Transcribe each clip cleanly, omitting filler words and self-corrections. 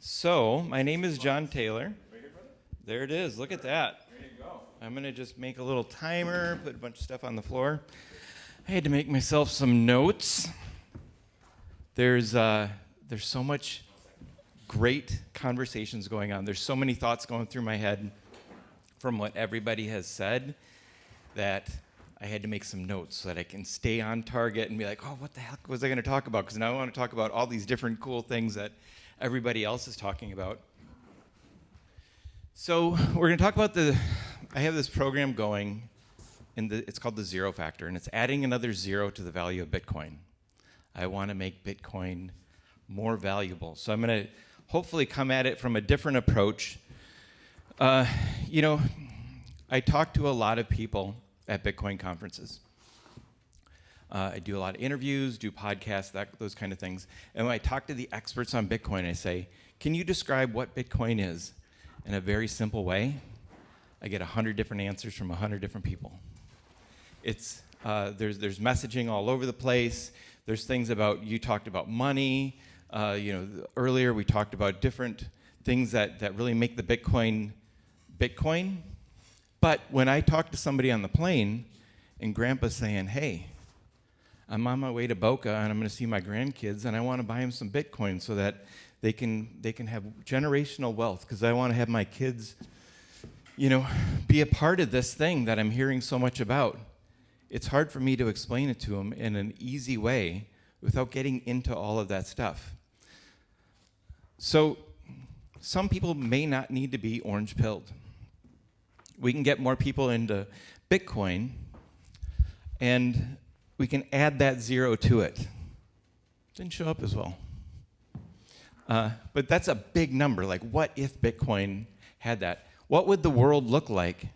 So, my name is Jon Taylor. There it is. Look at that. There you go. I'm going to just make a little timer, put a bunch of stuff on the floor. I had to make myself some notes. There's so much great conversations going on. There's so many thoughts going through my head from what everybody has said that I had to make some notes so that I can stay on target and be like, oh, what the heck was I going to talk about? Because now I want to talk about all these different cool things that everybody else is talking about. So we're going to talk about I have this program going, it's called the Zero Factor, and it's adding another zero to the value of Bitcoin. I want to make Bitcoin more valuable. So I'm going to hopefully come at it from a different approach. I talk to a lot of people at Bitcoin conferences. I do a lot of interviews, do podcasts, those kind of things. And when I talk to the experts on Bitcoin, I say, can you describe what Bitcoin is in a very simple way? I get 100 different answers from 100 different people. There's messaging all over the place. There's things about, you talked about money. Earlier we talked about different things that really make the Bitcoin. But when I talk to somebody on the plane and Grandpa's saying, hey, I'm on my way to Boca and I'm going to see my grandkids and I want to buy them some Bitcoin so that they can have generational wealth because I want to have my kids, be a part of this thing that I'm hearing so much about. It's hard for me to explain it to them in an easy way without getting into all of that stuff. So some people may not need to be orange-pilled. We can get more people into Bitcoin, and we can add that zero to it. Didn't show up as well. But that's a big number. Like, what if Bitcoin had that? What would the world look like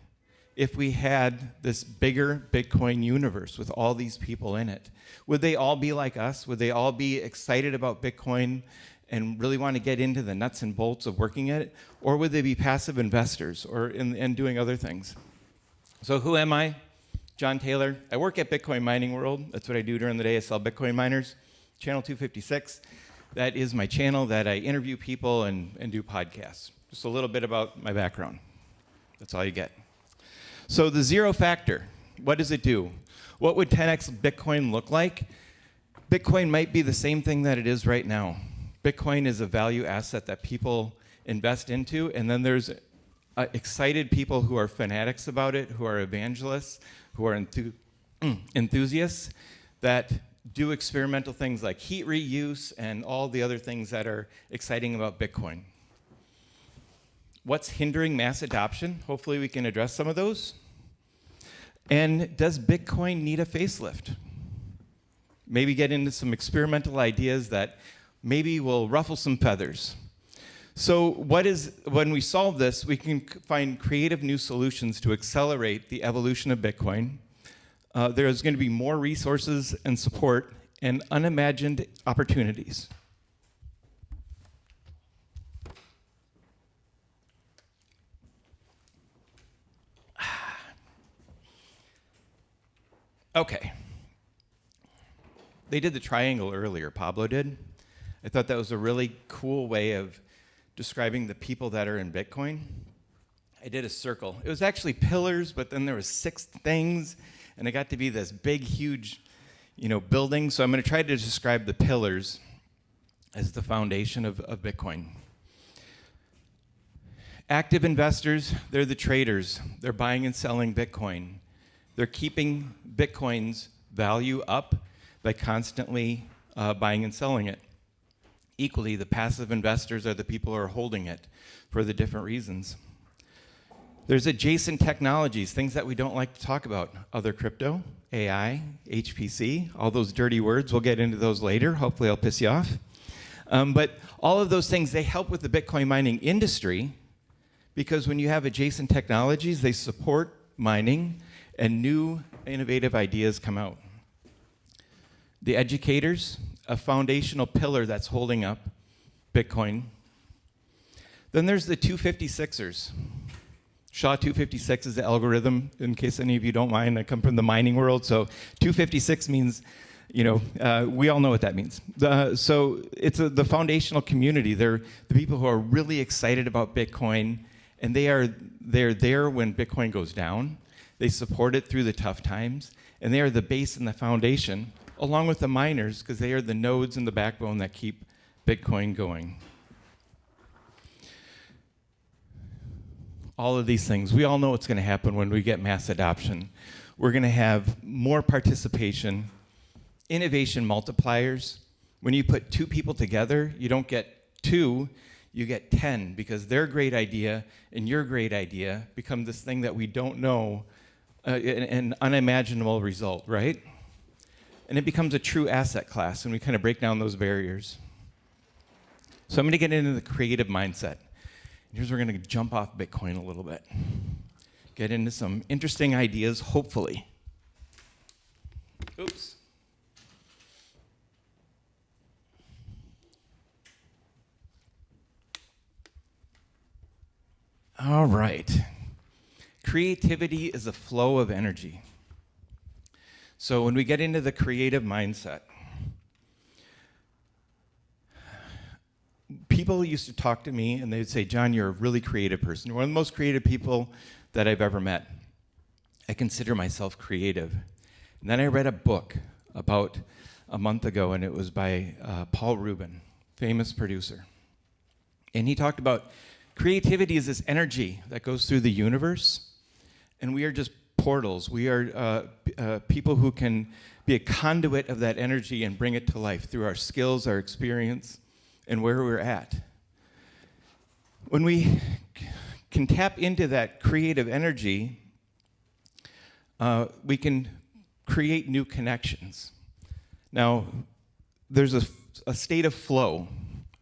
if we had this bigger Bitcoin universe with all these people in it? Would they all be like us? Would they all be excited about Bitcoin and really want to get into the nuts and bolts of working at it? Or would they be passive investors and doing other things? So who am I? Jon Taylor. I work at Bitcoin Mining World. That's what I do during the day. I sell Bitcoin miners. Channel 256. That is my channel that I interview people and do podcasts. Just a little bit about my background. That's all you get. So the Zero Factor, what does it do? What would 10x Bitcoin look like? Bitcoin might be the same thing that it is right now. Bitcoin is a value asset that people invest into, and then there's excited people who are fanatics about it, who are evangelists, who are enthusiasts that do experimental things like heat reuse and all the other things that are exciting about Bitcoin. What's hindering mass adoption? Hopefully we can address some of those. And does Bitcoin need a facelift? Maybe get into some experimental ideas that maybe will ruffle some feathers. So when we solve this, we can find creative new solutions to accelerate the evolution of Bitcoin. There's going to be more resources and support and unimagined opportunities. Okay. They did the triangle earlier, Pablo did. I thought that was a really cool way of describing the people that are in Bitcoin. I did a circle. It was actually pillars, but then there was 6 things, and it got to be this big, huge, building. So I'm going to try to describe the pillars as the foundation of Bitcoin. Active investors, they're the traders. They're buying and selling Bitcoin. They're keeping Bitcoin's value up by constantly buying and selling it. Equally, the passive investors are the people who are holding it for the different reasons. There's adjacent technologies, things that we don't like to talk about. Other crypto, AI, HPC, all those dirty words. We'll get into those later. Hopefully I'll piss you off. But all of those things, they help with the Bitcoin mining industry because when you have adjacent technologies, they support mining and new innovative ideas come out. The educators, a foundational pillar that's holding up Bitcoin. Then there's the 256ers. SHA-256 is the algorithm, in case any of you don't mind. I come from the mining world, so 256 means, We all know what that means. So it's the foundational community. They're the people who are really excited about Bitcoin, and they're there when Bitcoin goes down. They support it through the tough times, and they are the base and the foundation, along with the miners, because they are the nodes and the backbone that keep Bitcoin going. All of these things, we all know what's going to happen when we get mass adoption. We're going to have more participation, innovation multipliers. When you put two people together, you don't get 2, you get 10, because their great idea and your great idea become this thing that we don't know, an unimaginable result, right? And it becomes a true asset class, and we kind of break down those barriers. So I'm going to get into the creative mindset. Here's where we're going to jump off Bitcoin a little bit. Get into some interesting ideas, hopefully. Oops. All right. Creativity is a flow of energy. So when we get into the creative mindset, people used to talk to me and they would say, Jon, you're a really creative person. You're one of the most creative people that I've ever met. I consider myself creative. And then I read a book about a month ago, and it was by Paul Rubin, famous producer. And he talked about creativity is this energy that goes through the universe, and we are just portals. We are people who can be a conduit of that energy and bring it to life through our skills, our experience, and where we're at. When we can tap into that creative energy, we can create new connections. Now, there's a state of flow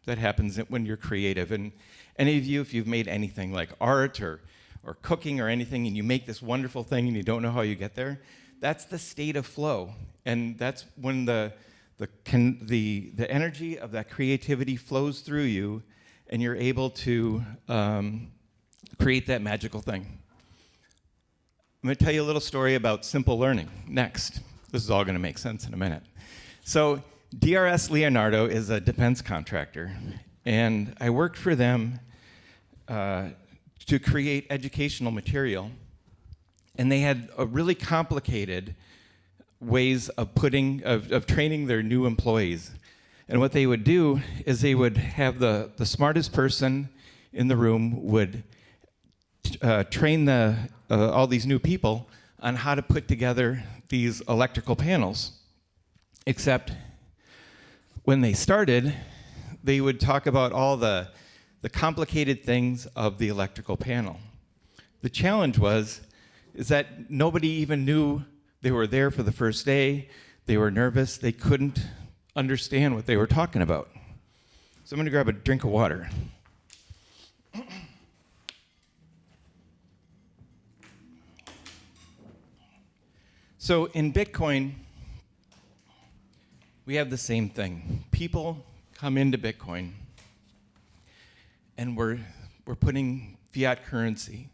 that happens when you're creative. And any of you, if you've made anything like art or cooking or anything, and you make this wonderful thing and you don't know how you get there, that's the state of flow. And that's when the energy of that creativity flows through you, and you're able to create that magical thing. I'm going to tell you a little story about simple learning next. This is all going to make sense in a minute. So DRS Leonardo is a defense contractor, and I worked for them to create educational material, and they had a really complicated ways of training their new employees. And what they would do is they would have the smartest person in the room would train all these new people on how to put together these electrical panels. Except when they started, they would talk about all the complicated things of the electrical panel. The challenge is that nobody even knew they were there for the first day. They were nervous. They couldn't understand what they were talking about. So I'm going to grab a drink of water. So in Bitcoin, we have the same thing. People come into Bitcoin, and we're putting fiat currency.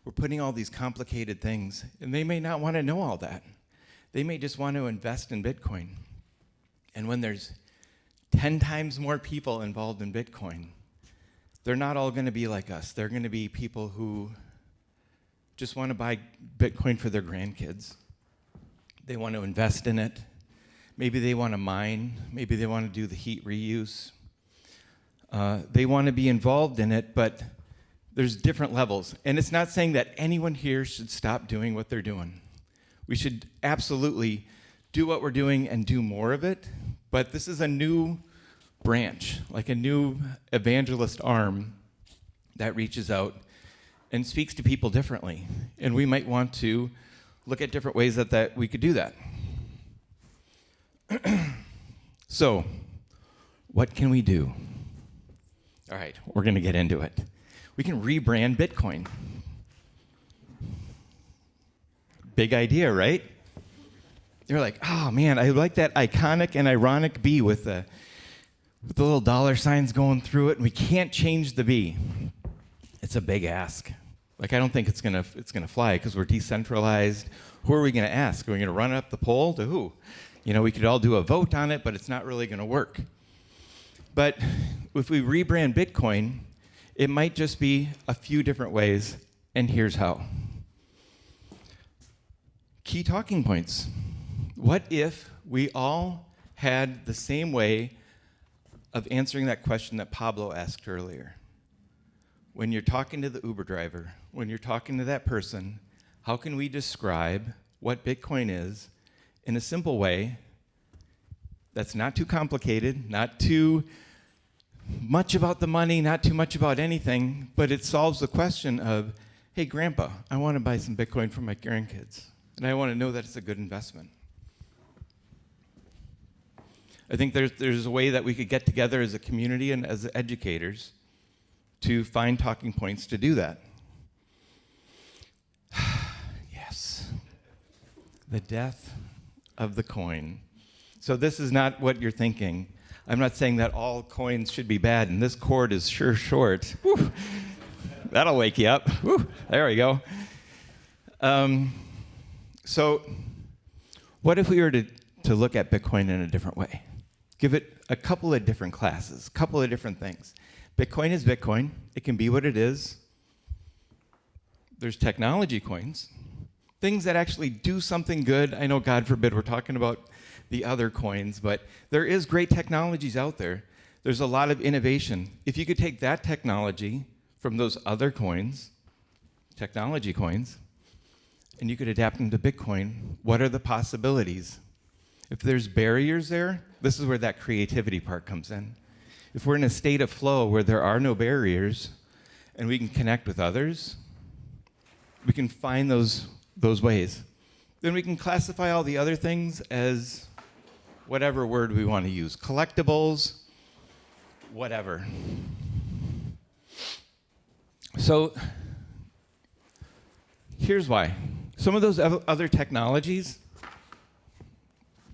We're putting all these complicated things, and they may not want to know all that. They may just want to invest in Bitcoin. And when there's 10 times more people involved in Bitcoin, they're not all going to be like us. They're going to be people who just want to buy Bitcoin for their grandkids. They want to invest in it. Maybe they want to mine. Maybe they want to do the heat reuse. They want to be involved in it, but there's different levels. And it's not saying that anyone here should stop doing what they're doing. We should absolutely do what we're doing and do more of it, but this is a new branch, like a new evangelist arm that reaches out and speaks to people differently. And we might want to look at different ways that we could do that. So, what can we do? All right, we're going to get into it. We can rebrand Bitcoin. Big idea, right? You're like, oh man, I like that iconic and ironic B with the little dollar signs going through it, and we can't change the B. It's a big ask. Like, I don't think it's gonna fly because we're decentralized. Who are we gonna ask? Are we gonna run up the poll to who? We could all do a vote on it, but it's not really going to work. But if we rebrand Bitcoin, it might just be a few different ways, and here's how. Key talking points. What if we all had the same way of answering that question that Pablo asked earlier? When you're talking to the Uber driver, when you're talking to that person, how can we describe what Bitcoin is in a simple way that's not too complicated, not too much about the money, not too much about anything, but it solves the question of, hey, Grandpa, I want to buy some Bitcoin for my grandkids, and I want to know that it's a good investment. I think there's a way that we could get together as a community and as educators to find talking points to do that. Yes. The death of the coin. So this is not what you're thinking. I'm not saying that all coins should be bad, and this cord is sure short. Whew. That'll wake you up. Whew. There we go. So what if we were to look at Bitcoin in a different way? Give it a couple of different classes, a couple of different things. Bitcoin is Bitcoin. It can be what it is. There's technology coins, things that actually do something good. I know, God forbid, we're talking about the other coins, but there is great technologies out there. There's a lot of innovation. If you could take that technology from those other coins, technology coins, and you could adapt them to Bitcoin, what are the possibilities? If there's barriers there, this is where that creativity part comes in. If we're in a state of flow where there are no barriers and we can connect with others, we can find those ways. Then we can classify all the other things as whatever word we want to use. Collectibles, whatever. So here's why. Some of those other technologies,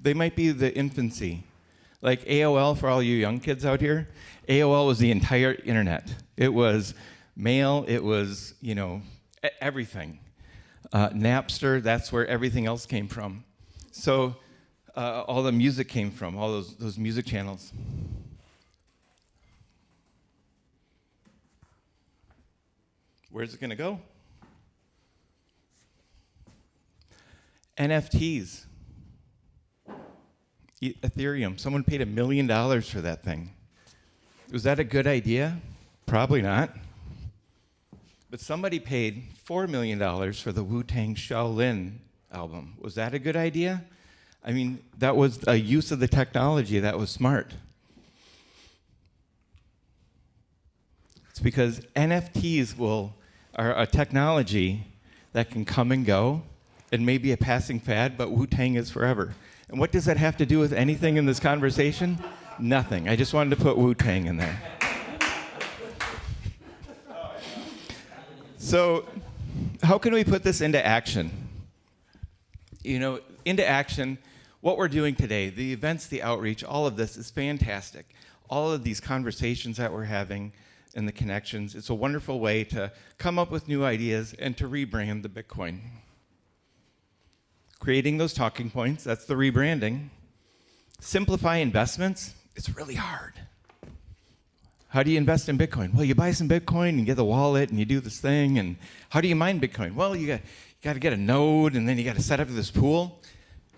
they might be the infancy. Like AOL, for all you young kids out here, AOL was the entire internet. It was mail, it was, everything. Napster, that's where everything else came from. So all the music came from, all those music channels. Where's it going to go? NFTs. Ethereum. Someone paid $1 million for that thing. Was that a good idea? Probably not. But somebody paid $4 million for the Wu-Tang Shaolin album. Was that a good idea? I mean, that was a use of the technology that was smart. It's because NFTs are a technology that can come and go. It may be a passing fad, but Wu-Tang is forever. And what does that have to do with anything in this conversation? Nothing. I just wanted to put Wu-Tang in there. So how can we put this into action? Into action, what we're doing today, the events, the outreach, all of this is fantastic. All of these conversations that we're having and the connections, it's a wonderful way to come up with new ideas and to rebrand the Bitcoin. Creating those talking points, that's the rebranding. Simplify investments, it's really hard. How do you invest in Bitcoin? Well, you buy some Bitcoin and get the wallet and you do this thing. And how do you mine Bitcoin? Well, you got to get a node and then you got to set up this pool.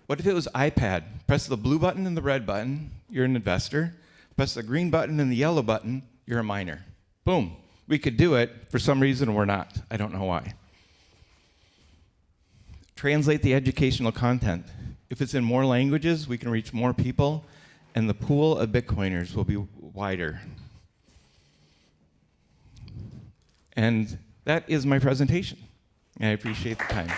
What if it was iPad? Press the blue button and the red button, you're an investor. Press the green button and the yellow button, you're a miner. Boom. We could do it. For some reason, we're not. I don't know why. Translate the educational content. If it's in more languages, we can reach more people, and the pool of Bitcoiners will be wider. And that is my presentation. I appreciate the time.